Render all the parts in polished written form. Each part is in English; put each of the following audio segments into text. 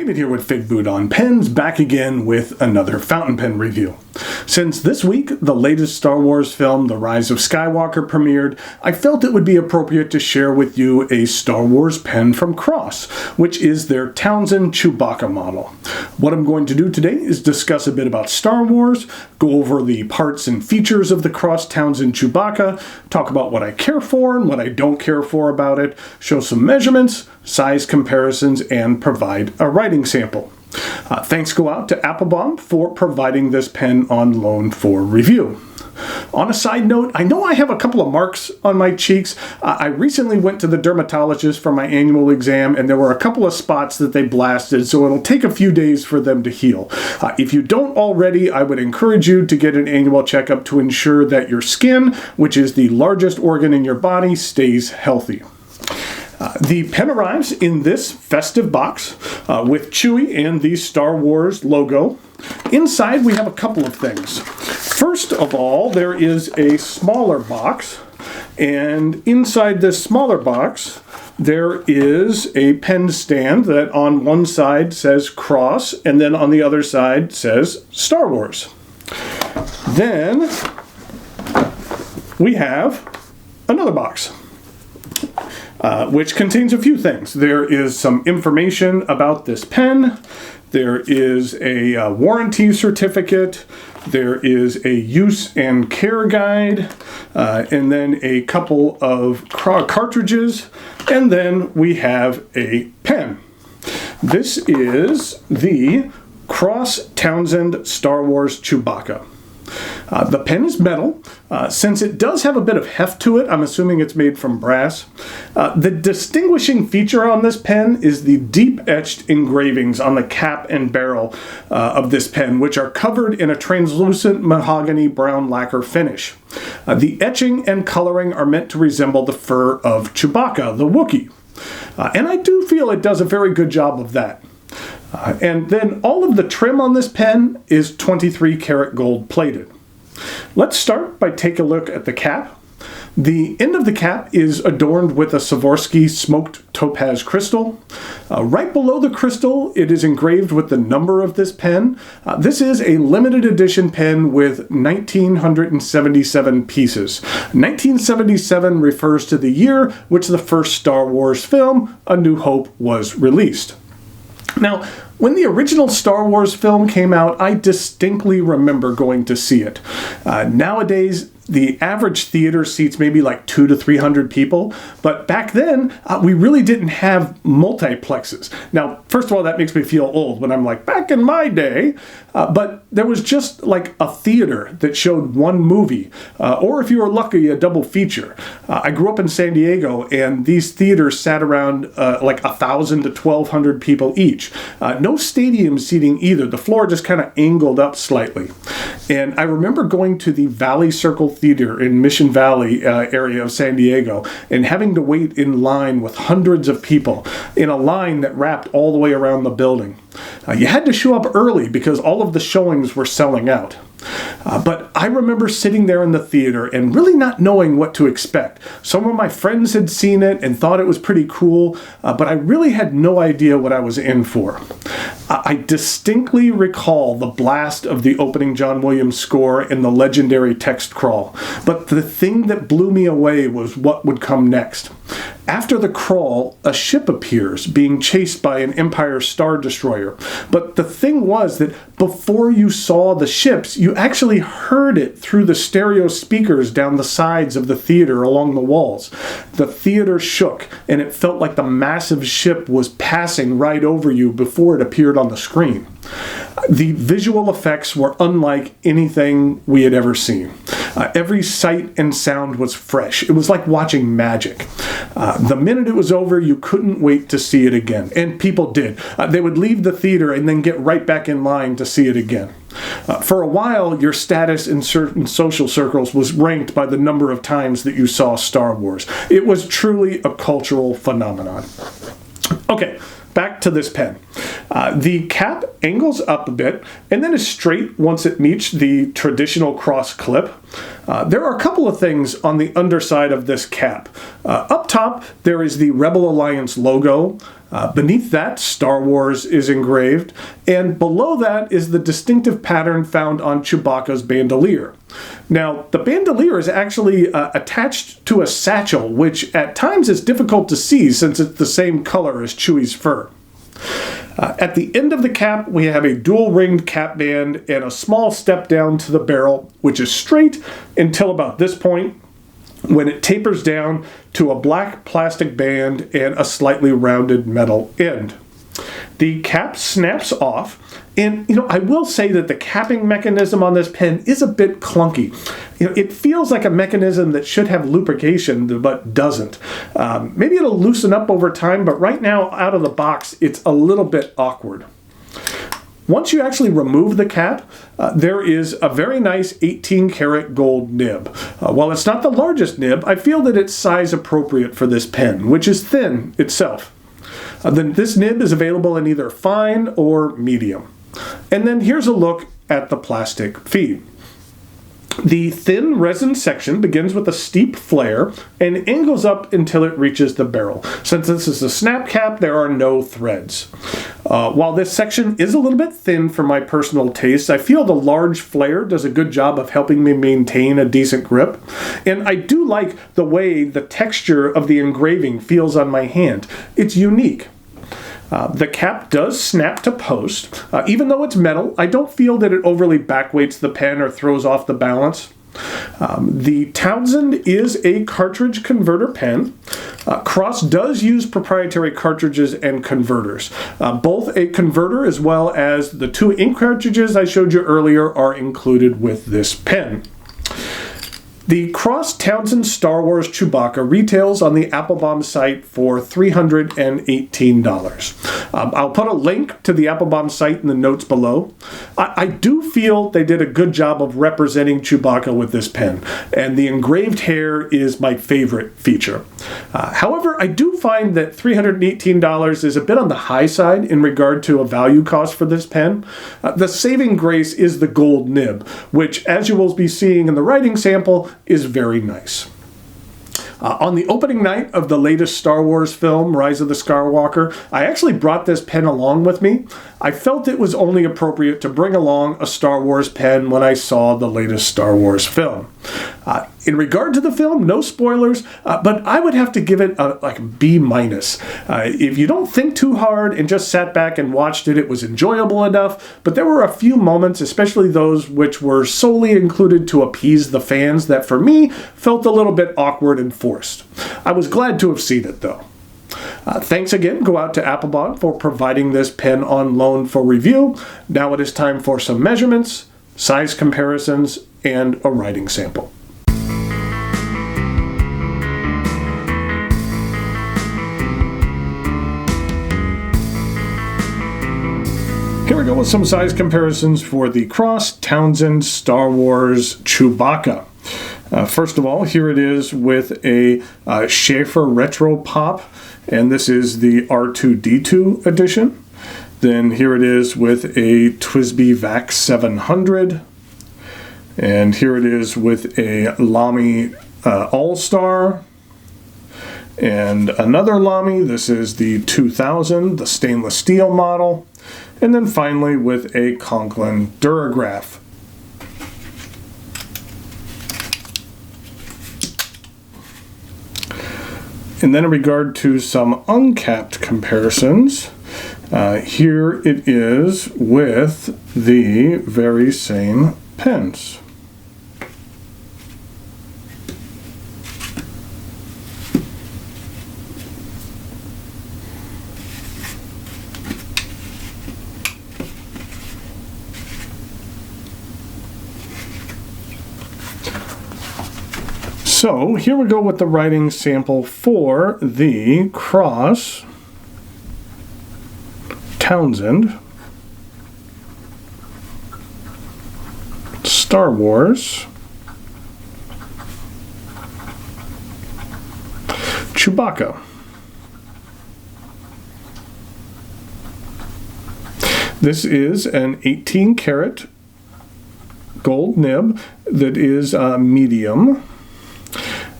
David here with Figboot on Pens, back again with another fountain pen review. Since this week, the latest Star Wars film, The Rise of Skywalker, premiered, I felt it would be appropriate to share with you a Star Wars pen from Cross, which is their Townsend Chewbacca model. What I'm going to do today is discuss a bit about Star Wars, go over the parts and features of the Cross Townsend Chewbacca, talk about what I care for and what I don't care for about it, show some measurements, size comparisons, and provide a writing sample. Thanks go out to Applebaum for providing this pen on loan for review. On a side note, I know I have a couple of marks on my cheeks. I recently went to the dermatologist for my annual exam, and there were a couple of spots that they blasted, so it'll take a few days for them to heal. If you don't already, I would encourage you to get an annual checkup to ensure that your skin, which is the largest organ in your body, stays healthy. The pen arrives in this festive box with Chewie and the Star Wars logo. Inside we have a couple of things. First of all, there is a smaller box, and inside this smaller box there is a pen stand that on one side says Cross and then on the other side says Star Wars. Then we have another box. Which contains a few things. There is some information about this pen. There is a warranty certificate. There is a use and care guide. And then a couple of cartridges. And then we have a pen. This is the Cross Townsend Star Wars Chewbacca. The pen is metal. Since it does have a bit of heft to it, I'm assuming it's made from brass. The distinguishing feature on this pen is the deep etched engravings on the cap and barrel of this pen, which are covered in a translucent mahogany brown lacquer finish. The etching and coloring are meant to resemble the fur of Chewbacca, the Wookiee. And I do feel it does a very good job of that. And then all of the trim on this pen is 23 karat gold plated. Let's start by taking a look at the cap. The end of the cap is adorned with a Swarovski smoked topaz crystal. Right below the crystal, it is engraved with the number of this pen. This is a limited edition pen with 1,977 pieces. 1977 refers to the year which the first Star Wars film, A New Hope, was released. Now, when the original Star Wars film came out, I distinctly remember going to see it. Nowadays, the average theater seats maybe like 200 to 300 people, but back then, we really didn't have multiplexes. Now, first of all, that makes me feel old when I'm like, back in my day, but there was just like a theater that showed one movie, or if you were lucky, a double feature. I grew up in San Diego, and these theaters sat around like 1,000 to 1,200 people each. No stadium seating either. The floor just kind of angled up slightly. And I remember going to the Valley Circle Theater in Mission Valley area of San Diego and having to wait in line with hundreds of people in a line that wrapped all the way around the building. You had to show up early because all of the showings were selling out. But I remember sitting there in the theater and really not knowing what to expect. Some of my friends had seen it and thought it was pretty cool, but I really had no idea what I was in for. I distinctly recall the blast of the opening John Williams score and the legendary text crawl, but the thing that blew me away was what would come next. After the crawl, a ship appears, being chased by an Empire Star Destroyer. But the thing was that before you saw the ships, you actually heard it through the stereo speakers down the sides of the theater along the walls. The theater shook, and it felt like the massive ship was passing right over you before it appeared on the screen. The visual effects were unlike anything we had ever seen. Every sight and sound was fresh. It was like watching magic. The minute it was over, you couldn't wait to see it again. And people did. They would leave the theater and then get right back in line to see it again. For a while, your status in certain social circles was ranked by the number of times that you saw Star Wars. It was truly a cultural phenomenon. Okay, back to this pen. The cap angles up a bit and then is straight once it meets the traditional cross clip. There are a couple of things on the underside of this cap. Up top, there is the Rebel Alliance logo. Beneath that, Star Wars is engraved, and below that is the distinctive pattern found on Chewbacca's bandolier. Now, the bandolier is actually attached to a satchel, which at times is difficult to see since it's the same color as Chewie's fur. At the end of the cap, we have a dual-ringed cap band and a small step down to the barrel, which is straight until about this point, when it tapers down to a black plastic band and a slightly rounded metal end. The cap snaps off, and I will say that the capping mechanism on this pen is a bit clunky. It feels like a mechanism that should have lubrication but doesn't. Maybe it'll loosen up over time, but right now out of the box it's a little bit awkward. Once you actually remove the cap, there is a very nice 18 karat gold nib. While it's not the largest nib, I feel that it's size appropriate for this pen, which is thin itself. Then this nib is available in either fine or medium. And then here's a look at the plastic feed. The thin resin section begins with a steep flare and angles up until it reaches the barrel. Since this is a snap cap, there are no threads. While this section is a little bit thin for my personal taste, I feel the large flare does a good job of helping me maintain a decent grip. And I do like the way the texture of the engraving feels on my hand. It's unique. The cap does snap to post. Even though it's metal, I don't feel that it overly backweights the pen or throws off the balance. The Townsend is a cartridge converter pen. Cross does use proprietary cartridges and converters. Both a converter as well as the 2 ink cartridges I showed you earlier are included with this pen. The Cross Townsend Star Wars Chewbacca retails on the Applebaum site for $318. I'll put a link to the Applebaum site in the notes below. I do feel they did a good job of representing Chewbacca with this pen, and the engraved hair is my favorite feature. However, I do find that $318 is a bit on the high side in regard to a value cost for this pen. The saving grace is the gold nib, which, as you will be seeing in the writing sample, is very nice. On the opening night of the latest Star Wars film, Rise of the Skywalker, I actually brought this pen along with me. I felt it was only appropriate to bring along a Star Wars pen when I saw the latest Star Wars film. In regard to the film, no spoilers, but I would have to give it a B-. If you don't think too hard and just sat back and watched it, it was enjoyable enough, but there were a few moments, especially those which were solely included to appease the fans, that for me felt a little bit awkward and forced. I was glad to have seen it though. Thanks again go out to Applebaum for providing this pen on loan for review. Now it is time for some measurements, size comparisons, and a writing sample. Here we go with some size comparisons for the Cross Townsend Star Wars Chewbacca. First of all, here it is with a Schaefer Retro Pop, and this is the R2-D2 edition. Then here it is with a TWSBI VAC 700, and here it is with a Lamy All-Star, and another Lamy. This is the 2000, the stainless steel model. And then finally with a Conklin Durograph. And then in regard to some uncapped comparisons, here it is with the very same pens. So here we go with the writing sample for the Cross Townsend Star Wars Chewbacca. This is an 18 karat gold nib that is medium.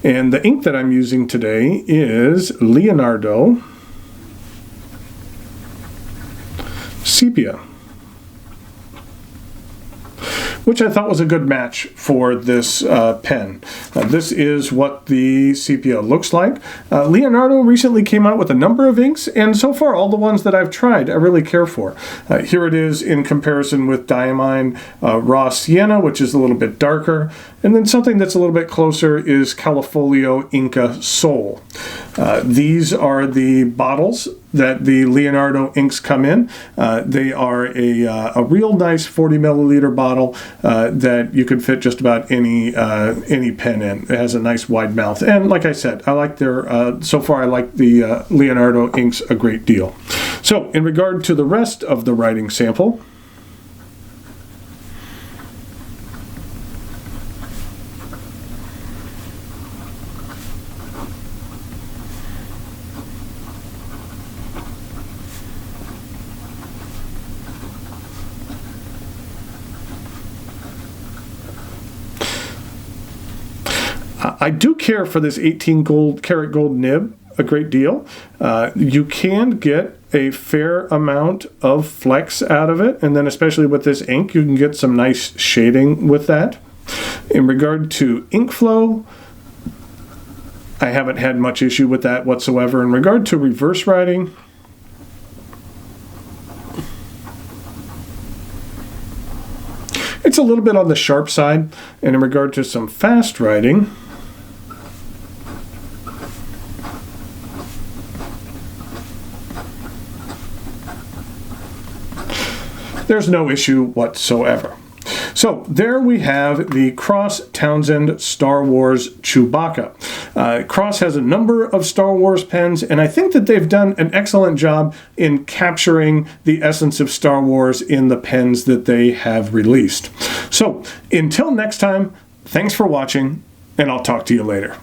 And the ink that I'm using today is Leonardo Sepia, which I thought was a good match for this pen. This is what the sepia looks like. Leonardo recently came out with a number of inks, and so far all the ones that I've tried I really care for. Here it is in comparison with Diamine Raw Sienna, which is a little bit darker, and then something that's a little bit closer is Califolio Inca Sol. These are the bottles that the Leonardo inks come in. They are a real nice 40 milliliter bottle that you could fit just about any pen in. It has a nice wide mouth, and like I said, I like their so far I like the Leonardo inks a great deal. So in regard to the rest of the writing sample, I do care for this 18 karat gold nib a great deal. You can get a fair amount of flex out of it, and then especially with this ink, you can get some nice shading with that. In regard to ink flow, I haven't had much issue with that whatsoever. In regard to reverse writing, it's a little bit on the sharp side, and in regard to some fast writing, there's no issue whatsoever. So there we have the Cross Townsend Star Wars Chewbacca. Cross has a number of Star Wars pens, and I think that they've done an excellent job in capturing the essence of Star Wars in the pens that they have released. So until next time, thanks for watching, and I'll talk to you later.